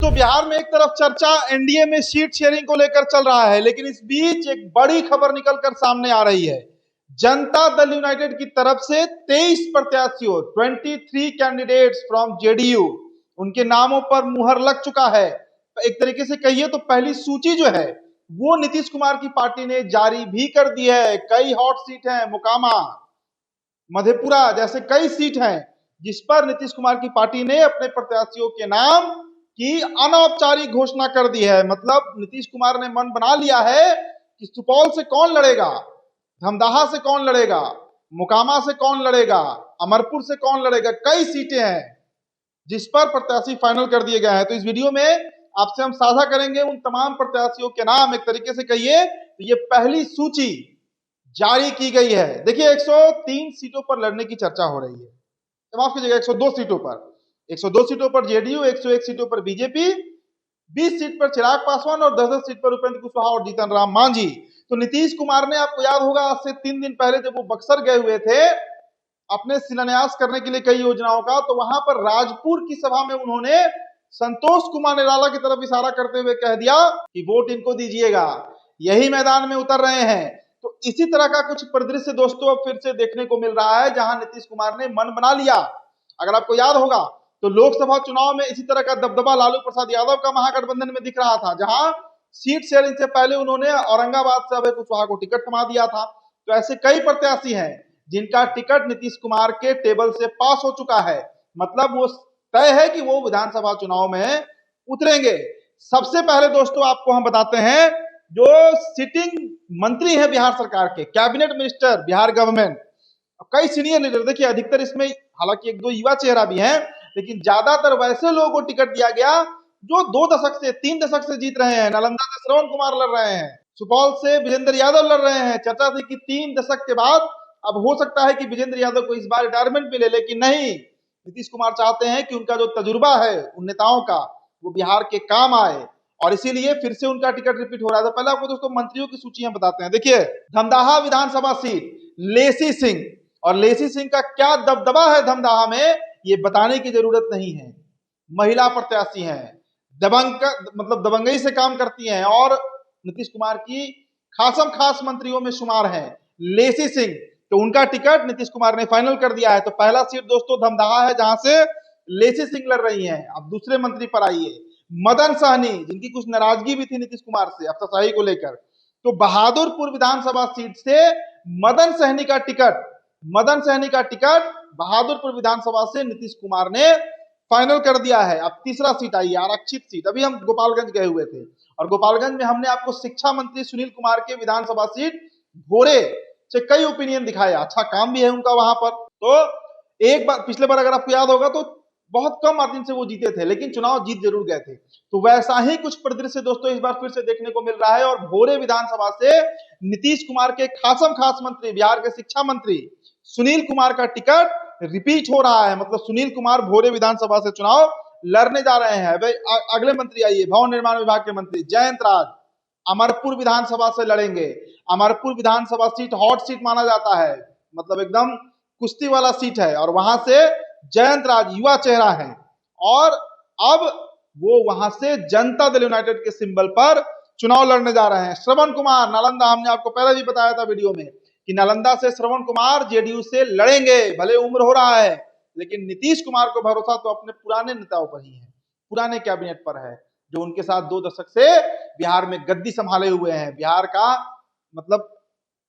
दोस्तों, बिहार में एक तरफ चर्चा एनडीए में सीट शेयरिंग को लेकर चल रहा है, लेकिन इस बीच एक बड़ी खबर निकलकर सामने आ रही है। जनता दल यूनाइटेड की तरफ से 23 प्रत्याशियों 23 कैंडिडेट्स फ्रॉम जेडीयू, उनके नामों पर मुहर लग चुका है। एक तरीके से कहिए तो पहली सूची जो है वो नीतीश कुमार की पार्टी ने जारी भी कर दी है। कई हॉट सीट हैं, मोकामा, मधेपुरा जैसे कई सीट हैं जिस पर नीतीश कुमार की पार्टी ने अपने प्रत्याशियों के नाम की अनौपचारिक घोषणा कर दी है। मतलब नीतीश कुमार ने मन बना लिया है कि सुपौल से कौन लड़ेगा, धमदाहा से कौन लड़ेगा, मोकामा से कौन लड़ेगा, अमरपुर से कौन लड़ेगा। कई सीटें हैं जिस पर प्रत्याशी फाइनल कर दिए गए हैं। तो इस वीडियो में आपसे हम साझा करेंगे उन तमाम प्रत्याशियों के नाम। एक तरीके से कहिए तो ये पहली सूची जारी की गई है। देखिए 103 सीटों पर लड़ने की चर्चा हो रही है, माफ कीजिएगा 102 सीटों पर, 102 सीटों पर जेडीयू, 101 सीटों पर बीजेपी, 20 सीट पर चिराग पासवान और 10-10 सीट पर उपेंद्र कुशवाहा और जीतन राम मांझी। तो नीतीश कुमार ने, आपको याद होगा, आज से 3 दिन पहले जब वो बक्सर गए हुए थे अपने शिलान्यास करने के लिए कई योजनाओं का, तो वहां पर राजपुर की सभा में उन्होंने संतोष कुमार निराला की तरफ इशारा करते हुए कह दिया कि वोट इनको दीजिएगा, यही मैदान में उतर रहे हैं। तो इसी तरह का कुछ परिदृश्य दोस्तों अब फिर से देखने को मिल रहा है, जहां नीतीश कुमार ने मन बना लिया। अगर आपको याद होगा तो लोकसभा चुनाव में इसी तरह का दबदबा लालू प्रसाद यादव का महागठबंधन में दिख रहा था, जहां सीट शेयरिंग से पहले उन्होंने औरंगाबाद से अभय कुशवाहा को टिकट थमा दिया था। तो ऐसे कई प्रत्याशी हैं जिनका टिकट नीतीश कुमार के टेबल से पास हो चुका है। मतलब वो तय है कि वो विधानसभा चुनाव में उतरेंगे। सबसे पहले दोस्तों आपको हम बताते हैं जो सिटिंग मंत्री है बिहार सरकार के, कैबिनेट मिनिस्टर बिहार गवर्नमेंट, कई सीनियर लीडर। देखिए अधिकतर इसमें हालांकि 1-2 युवा चेहरा भी हैं, लेकिन ज्यादातर वैसे लोगों को टिकट दिया गया जो 2 दशक से 3 दशक से जीत रहे हैं। नालंदा से श्रवण कुमार लड़ रहे हैं, सुपौल से विजेंद्र यादव लड़ रहे हैं। चर्चा थी कि 3 दशक के बाद अब हो सकता है कि विजेंद्र यादव को इस बार रिटायरमेंट मिले, लेकिन नहीं, नीतीश कुमार चाहते हैं कि उनका जो तजुर्बा है उन नेताओं का वो बिहार के काम आए, और इसीलिए फिर से उनका टिकट रिपीट हो रहा है। तो पहले आपको दोस्तों मंत्रियों की सूची हम बताते हैं। देखिए धमदाहा विधानसभा सीट लेसी सिंह, और लेसी सिंह का क्या दबदबा है धमदाहा में ये बताने की जरूरत नहीं है। महिला प्रत्याशी हैं, दबंग मतलब दबंगई से काम करती हैं और नीतीश कुमार की खासम खास मंत्रियों में शुमार हैं लेसी सिंह। तो उनका टिकट नीतीश कुमार ने फाइनल कर दिया है। तो पहला सीट दोस्तों धमदाहा है जहां से लेसी सिंह लड़ रही हैं। अब दूसरे मंत्री पर आइए, मदन सहनी, जिनकी कुछ नाराजगी भी थी नीतीश कुमार से अफसरशाही को लेकर। तो बहादुरपुर विधानसभा सीट से मदन सहनी का टिकट बहादुरपुर विधानसभा से नीतीश कुमार ने फाइनल कर दिया है। अब तीसरा सीट आई, आरक्षित सीट। अभी हम गोपालगंज गए हुए थे और गोपालगंज में हमने आपको शिक्षा मंत्री सुनील कुमार के विधानसभा सीट भोरे से कई ओपिनियन दिखाए, अच्छा काम भी है उनका वहां पर। तो एक बार पिछले बार अगर आपको याद होगा तो बहुत कम मार्जिन से वो जीते थे, लेकिन चुनाव जीत जरूर गए थे। तो वैसा ही कुछ परिदृश्य दोस्तों इस बार फिर से देखने को मिल रहा है, और भोरे विधानसभा से नीतीश कुमार के खासम खास मंत्री बिहार के शिक्षा मंत्री सुनील कुमार का टिकट रिपीट हो रहा है। मतलब सुनील कुमार भोरे विधानसभा से चुनाव लड़ने जा रहे हैं। भाई अगले मंत्री आइए, भवन निर्माण विभाग के मंत्री जयंत राज अमरपुर विधानसभा से लड़ेंगे। अमरपुर विधानसभा सीट हॉट सीट माना जाता है, मतलब एकदम कुश्ती वाला सीट है, और वहां से जयंत राज युवा चेहरा है, और अब वो वहां से जनता दल यूनाइटेड के सिंबल पर चुनाव लड़ने जा रहे हैं। श्रवण कुमार नालंदा, हमने आपको पहले भी बताया था वीडियो में कि नालंदा से श्रवण कुमार जेडीयू से लड़ेंगे। भले उम्र हो रहा है, लेकिन नीतीश कुमार को भरोसा तो अपने पुराने नेताओं पर ही है, पुराने कैबिनेट पर है, जो उनके साथ 2 दशक से बिहार में गद्दी संभाले हुए हैं। बिहार का मतलब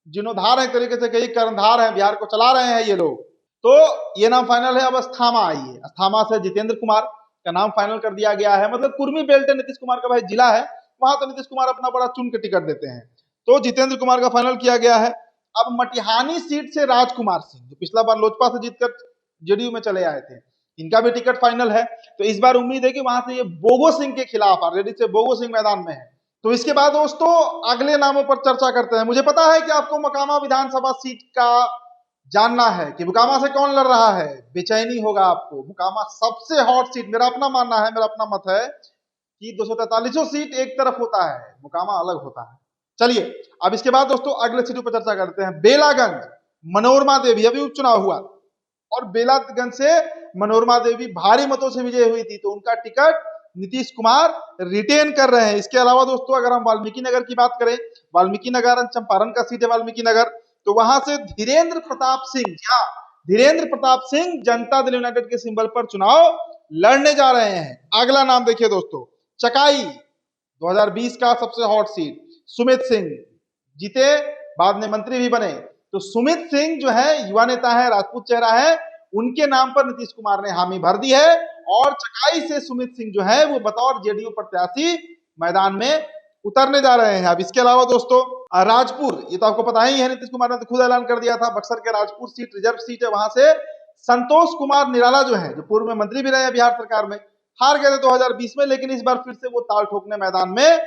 जीर्णोद्धार है, एक तरीके से कई कर्णधार है, बिहार को चला रहे हैं ये लोग। तो ये नाम फाइनल है। अब अस्थामा आइए, अस्थामा से जितेंद्र कुमार का नाम फाइनल कर दिया गया है। मतलब कुर्मी बेल्ट नीतीश कुमार का भाई जिला है, वहां तो नीतीश कुमार अपना बड़ा चुन के टिकट देते हैं। तो जितेंद्र कुमार का फाइनल किया गया है। अब मटिहानी सीट से राजकुमार सिंह, जो पिछला बार लोजपा से जीतकर जेडीयू में चले आए थे, इनका भी टिकट फाइनल है। तो इस बार उम्मीद है कि वहां से ये बोगो सिंह के खिलाफ, ऑलरेडी से बोगो सिंह मैदान में है। तो इसके बाद दोस्तों अगले नामों पर चर्चा करते हैं। मुझे पता है कि आपको मोकामा विधानसभा सीट का जानना है कि मोकामा से कौन लड़ रहा है, बेचैनी होगा आपको। मोकामा सबसे हॉट सीट, मेरा अपना मानना है, मेरा अपना मत है कि 243 सीट एक तरफ होता है, मोकामा अलग होता है। चलिए अब इसके बाद दोस्तों अगले सीटों पर चर्चा करते हैं। बेलागंज मनोरमा देवी, अभी उपचुनाव हुआ और बेलागंज से मनोरमा देवी भारी मतों से विजय हुई थी, तो उनका टिकट नीतीश कुमार रिटेन कर रहे हैं। इसके अलावा दोस्तों अगर हम वाल्मीकि नगर की बात करें, वाल्मीकि नगर चंपारण का सीट है वाल्मीकि नगर, तो वहां से धीरेन्द्र प्रताप सिंह, क्या धीरेन्द्र प्रताप सिंह जनता दल यूनाइटेड के सिंबल पर चुनाव लड़ने जा रहे हैं। अगला नाम देखिए दोस्तों, चकाई 2020 का सबसे हॉट सीट, सुमित सिंह जीते, बाद में मंत्री भी बने। तो सुमित सिंह जो है युवा नेता है, राजपूत चेहरा है, उनके नाम पर नीतीश कुमार ने हामी भर दी है और चकाई से सुमित सिंह जो है वो बतौर जेडीयू प्रत्याशी मैदान में उतरने जा रहे हैं। अब इसके अलावा दोस्तों राजपुर, ये तो आपको पता ही है, नीतीश कुमार ने तो खुद ऐलान कर दिया था, बक्सर के राजपुर सीट रिजर्व सीट है, वहां से संतोष कुमार निराला जो है, जो पूर्व में मंत्री भी रहे हैं बिहार सरकार में, हार गए थे 2020 में, लेकिन इस बार फिर से वो ताल ठोकने मैदान में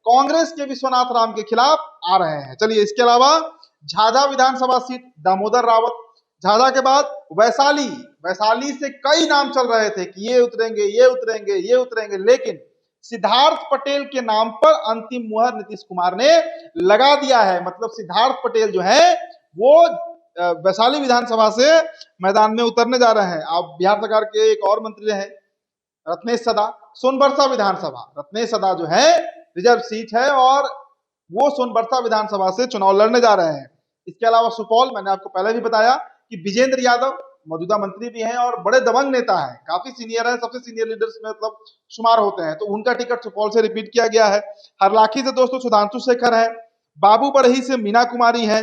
कांग्रेस के विश्वनाथ राम के खिलाफ आ रहे हैं। चलिए इसके अलावा झाझा विधानसभा सीट, दामोदर रावत, झाझा के बाद वैशाली, वैशाली से कई नाम चल रहे थे कि ये उतरेंगे, ये उतरेंगे, ये उतरेंगे, लेकिन सिद्धार्थ पटेल के नाम पर अंतिम मुहर नीतीश कुमार ने लगा दिया है। मतलब सिद्धार्थ पटेल जो है वो वैशाली विधानसभा से मैदान में उतरने जा रहे हैं। अब बिहार सरकार के एक और मंत्री रहे रत्नेश सदा, सोनबरसा विधानसभा, रत्नेश सदा जो है रिजर्व सीट है और वो सोनबरसा विधानसभा से चुनाव लड़ने जा रहे हैं। इसके अलावा सुपौल, मैंने आपको पहले भी बताया कि विजेंद्र यादव मौजूदा मंत्री भी हैं और बड़े दबंग नेता हैं, काफी सीनियर है, सबसे सीनियर लीडर्स में मतलब शुमार होते हैं, तो उनका टिकट सुपौल से रिपीट किया गया है। हरलाखी से दोस्तों सुधांशु शेखर है, बाबू बड़ही से मीना कुमारी है,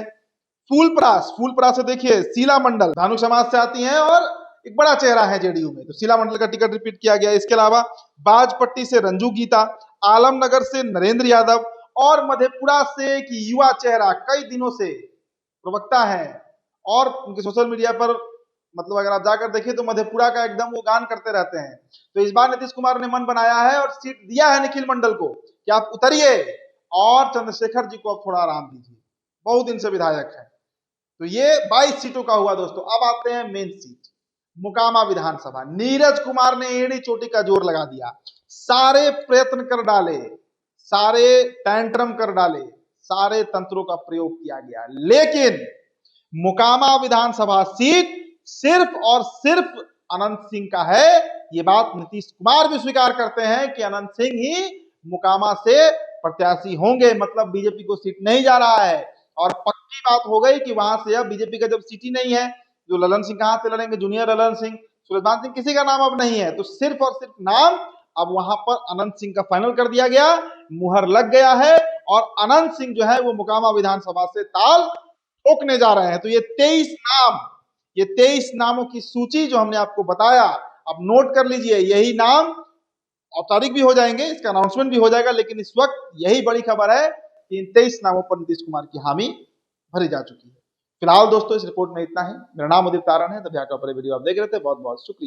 फूलपरास, फूलपरास से देखिए शीला मंडल धानु समाज से आती हैं और एक बड़ा चेहरा है जेडीयू में, तो शीला मंडल का टिकट रिपीट किया गया। इसके अलावा बाजपट्टी से रंजू गीता, आलमनगर से नरेंद्र यादव और मधेपुरा से एक युवा चेहरा, कई दिनों से प्रवक्ता है और उनके सोशल मीडिया पर मतलब अगर आप जाकर देखिए तो मधेपुरा का एकदम वो गान करते रहते हैं। तो इस बार नीतीश कुमार ने मन बनाया है और सीट दिया है निखिल मंडल को कि आप उतरिए और चंद्रशेखर जी को आप थोड़ा आराम दीजिए, बहुत दिन से विधायक है। तो ये 22 सीटों का हुआ दोस्तों। अब आते हैं मेन सीट, मुकामा विधानसभा। नीरज कुमार ने एड़ी चोटी का जोर लगा दिया, सारे प्रयत्न कर डाले, सारे टैंट्रम कर डाले, सारे तंत्रों का प्रयोग किया गया, लेकिन मुकामा विधानसभा सीट सिर्फ और सिर्फ अनंत सिंह का है। ये बात नीतीश कुमार भी स्वीकार करते हैं कि अनंत सिंह ही मुकामा से प्रत्याशी होंगे, मतलब बीजेपी को सीट नहीं जा रहा है। और पक्की बात हो गई कि वहां से अब बीजेपी का जब सीट ही नहीं है, जो ललन सिंह कहां से लड़ेंगे, जूनियर ललन सिंह, सुलेमान सिंह, किसी का नाम अब नहीं है, तो सिर्फ और सिर्फ नाम अब वहां पर अनंत सिंह का फाइनल कर दिया गया, मुहर लग गया है और अनंत सिंह जो है वो मुकामा विधानसभा से ताल ठोकने जा रहे हैं। तो ये 23 नामों की सूची जो हमने आपको बताया, अब नोट कर लीजिए, यही नाम औपचारिक भी हो जाएंगे, इसका अनाउंसमेंट भी हो जाएगा, लेकिन इस वक्त यही बड़ी खबर है कि इन 23 नामों पर नीतीश कुमार की हामी भरी जा चुकी है। फिलहाल दोस्तों इस रिपोर्ट में इतना ही। मेरा नाम उदित तारण है, तभी आकर वीडियो आप देख रहे थे, बहुत बहुत शुक्रिया।